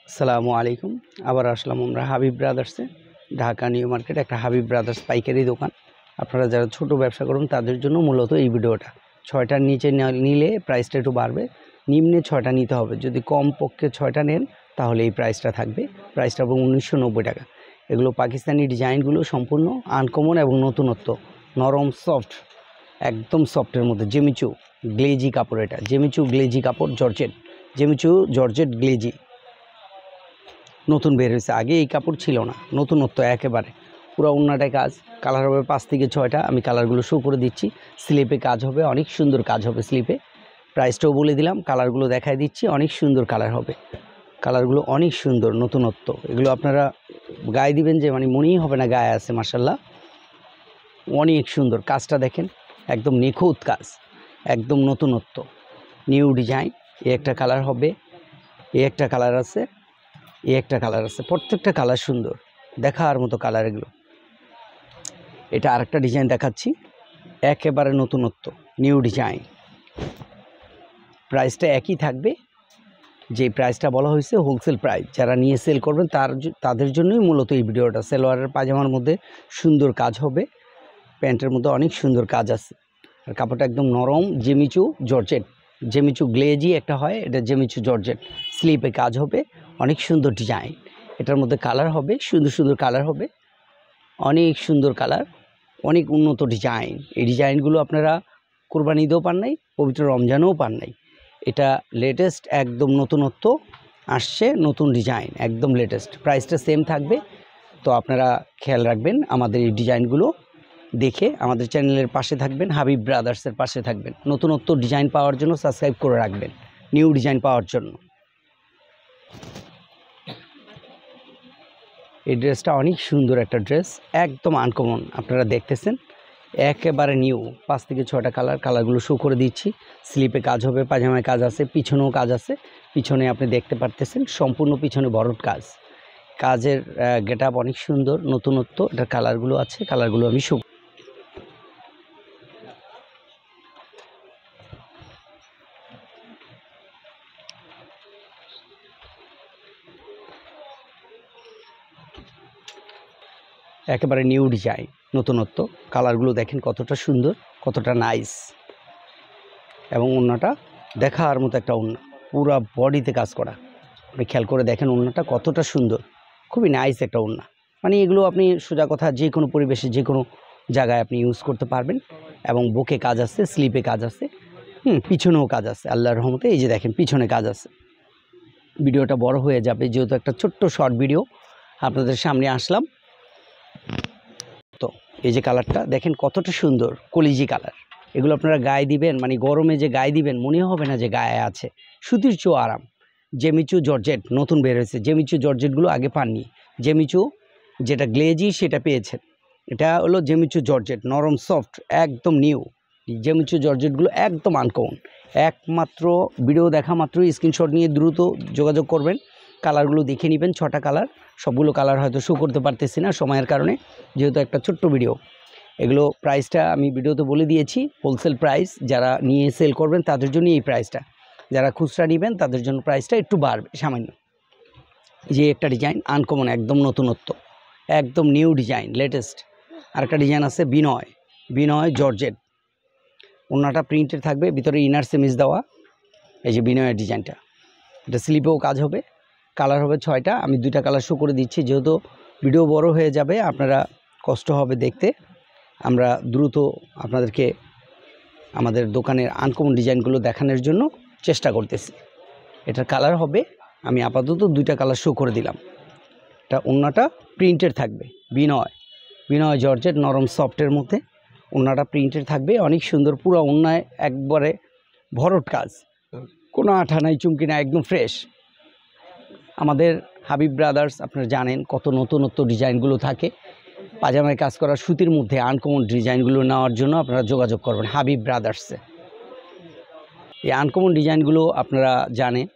আসসালামু আলাইকুম। আবার আসলাম আমরা হাবিব ব্রাদার্সে, ঢাকা নিউ মার্কেট একটা হাবিব ব্রাদার্স পাইকারি দোকান। আপনারা যারা ছোট ব্যবসা করুন তাদের জন্য মূলত এই ভিডিওটা। 6টার নিচে নিলে প্রাইসটা একটু বাড়বে, নিম্নে 6টা নিতে হবে। যদি কম পক্ষে 6টা নেন তাহলে এই প্রাইসটা থাকবে। প্রাইসটা এবং 1990 টাকা। এগুলো পাকিস্তানি ডিজাইনগুলো সম্পূর্ণ আনকমন এবং নতুনত্ব, নরম সফট, একদম সফটের মধ্যে জেমিচু গ্লেজি কাপড়। এটা জেমিচু গ্লেজি কাপড়, জর্জেট জেমিচু জর্জেট গ্লেজি নতুন বের হয়েছে, আগে এই কাপড় ছিল না, নতুনত্ব একেবারে। পুরো ওন্নাটায় কাজ, কালার হবে 5 থেকে 6টা। আমি কালারগুলো শো করে দিচ্ছি। স্লিপে কাজ হবে, অনেক সুন্দর কাজ হবে স্লিপে। প্রাইসটাও বলে দিলাম, কালারগুলো দেখাই দিচ্ছি, অনেক সুন্দর কালার হবে। কালারগুলো অনেক সুন্দর, নতুনত্ব। এগুলো আপনারা গায়ে দিবেন যে মানে মনেই হবে না গায়ে আছে। মাশাল্লাহ, অনেক সুন্দর কাজটা দেখেন, একদম নিখুঁত কাজ, একদম নতুনত্ব, নিউ ডিজাইন। এ একটা কালার হবে, এ একটা কালার আছে, একটা কালার আছে, প্রত্যেকটা কালার সুন্দর, দেখার মতো কালার এগুলো। এটা আরেকটা ডিজাইন দেখাচ্ছি, একেবারে নতুনত্ব, নিউ ডিজাইন। প্রাইসটা একই থাকবে, যে প্রাইসটা বলা হয়েছে হোলসেল প্রাইস। যারা নিয়ে সেল করবেন তাদের জন্যই মূলত এই ভিডিওটা। সালোয়ারের পাজামার মধ্যে সুন্দর কাজ হবে, প্যান্টের মধ্যে অনেক সুন্দর কাজ আছে। আর কাপড়টা একদম নরম, জেমিচু জর্জেট, জেমিচু গ্লেজি একটা হয়, এটা জেমিচু জর্জেট। স্লিপে কাজ হবে, অনেক সুন্দর ডিজাইন। এটার মধ্যে কালার হবে, সুন্দর সুন্দর কালার হবে, অনেক সুন্দর কালার, অনেক উন্নত ডিজাইন। এই ডিজাইনগুলো আপনারা কোরবানি ঈদেও পান নাই, পবিত্র রমজানেও পান নাই। এটা লেটেস্ট, একদম নতুনত্ব আসছে, নতুন ডিজাইন, একদম লেটেস্ট। প্রাইসটা সেম থাকবে। তো আপনারা খেয়াল রাখবেন, আমাদের এই ডিজাইনগুলো দেখে আমাদের চ্যানেলের পাশে থাকবেন, হাবিব ব্রাদার্সের পাশে থাকবেন। নতুনত্ব ডিজাইন পাওয়ার জন্য সাবস্ক্রাইব করে রাখবেন, নিউ ডিজাইন পাওয়ার জন্য। এই ড্রেসটা অনেক সুন্দর একটা ড্রেস, একদম আনকমন। আপনারা দেখতেছেন একেবারে নিউ। 5 থেকে 6টা কালারগুলো শো করে দিচ্ছি। স্লিপে কাজ হবে, পাজামায় কাজ আছে, পিছনেও কাজ আছে। পিছনে আপনি দেখতে পারতেছেন সম্পূর্ণ পিছনে বড়ট কাজ। কাজের গেট আপ অনেক সুন্দর, নতুনত্ব। এটার কালারগুলো আছে, কালারগুলো আমি শো একেবারে নিউ ডিজাইন, নতুনত্ব। কালারগুলো দেখেন কতটা সুন্দর, কতটা নাইস। এবং ওড়নাটা দেখার মতো একটা ওড়না, পুরা বডিতে কাজ করা। আপনি খেয়াল করে দেখেন ওড়নাটা কতটা সুন্দর, খুবই নাইস একটা ওড়না। মানে এগুলো আপনি সোজা কথা যে কোনো পরিবেশে, যে কোনো জায়গায় আপনি ইউজ করতে পারবেন। এবং বুকে কাজ আছে, স্লিপে কাজ আছে, পিছনেও কাজ আছে আল্লাহর রহমতে। এই যে দেখেন পিছনে কাজ আছে। ভিডিওটা বড় হয়ে যাবে, যেহেতু একটা ছোট্ট শর্ট ভিডিও আপনাদের সামনে আসলাম। তো এই যে কালারটা দেখেন কতটা সুন্দর, কলিজি কালার। এগুলো আপনারা গায়ে দিবেন, মানে গরমে যে গায়ে দিবেন মনে হবে না যে গায়ে আছে। সুতির চেয়েও আরাম। জেমিচু জর্জেট নতুন বের হয়েছে, জেমিচু জর্জেটগুলো আগে পাননি। জেমিচু যেটা গ্লেজি সেটা পেয়েছেন, এটা হলো জেমিচু জর্জেট, নরম সফট, একদম নিউ। জেমিচু জর্জেটগুলো একদম আনকমন। একমাত্র ভিডিও দেখা মাত্রই স্ক্রিনশট নিয়ে দ্রুত যোগাযোগ করবেন। কালারগুলো দেখে নেবেন, 6টা কালার। সবগুলো কালার হয়তো শো করতে পারতেছি না সময়ের কারণে, যেহেতু একটা ছোট্ট ভিডিও। এগুলো প্রাইসটা আমি ভিডিওতে বলে দিয়েছি, হোলসেল প্রাইস। যারা নিয়ে সেল করবেন তাদের জন্য এই প্রাইসটা, যারা খুচরা নেবেন তাদের জন্য প্রাইসটা একটু বাড়বে সামান্য। যে একটা ডিজাইন আনকমন, একদম নতুনত্ব, একদম নিউ ডিজাইন, লেটেস্ট। আরেকটা ডিজাইন আছে বিনয়, বিনয় জর্জেট। ওড়নাটা প্রিন্টেড থাকবে, ভিতরে ইনার সেমিজ দেওয়া। এই যে বিনয়ের ডিজাইনটা, এটা স্লিপেও কাজ হবে। কালার হবে 6টা, আমি 2টা কালার শো করে দিচ্ছি, যেহেতু ভিডিও বড় হয়ে যাবে, আপনারা কষ্ট হবে দেখতে। আমরা দ্রুত আপনাদেরকে আমাদের দোকানের আনকমন ডিজাইনগুলো দেখানোর জন্য চেষ্টা করতেছি। এটার কালার হবে, আমি আপাতত 2টা কালার শো করে দিলাম। এটা ওড়নাটা প্রিন্টেড থাকবে, বিনয়, বিনয় জর্জেট, নরম সফটের মধ্যে ওড়নাটা প্রিন্টেড থাকবে, অনেক সুন্দর। পুরো ওড়নায় একবারে ভরট কাজ, কোনো আঠা নাই, চুমকি নাই, একদম ফ্রেশ। আমাদের হাবিব ব্রাদার্স আপনারা জানেন কত নতুনত্ব ডিজাইনগুলো থাকে। পাজামায় কাজ করা সুতির মধ্যে আনকমন ডিজাইনগুলো নেওয়ার জন্য আপনারা যোগাযোগ করবেন হাবিব ব্রাদার্সে। এই আনকমন ডিজাইনগুলো আপনারা জানেন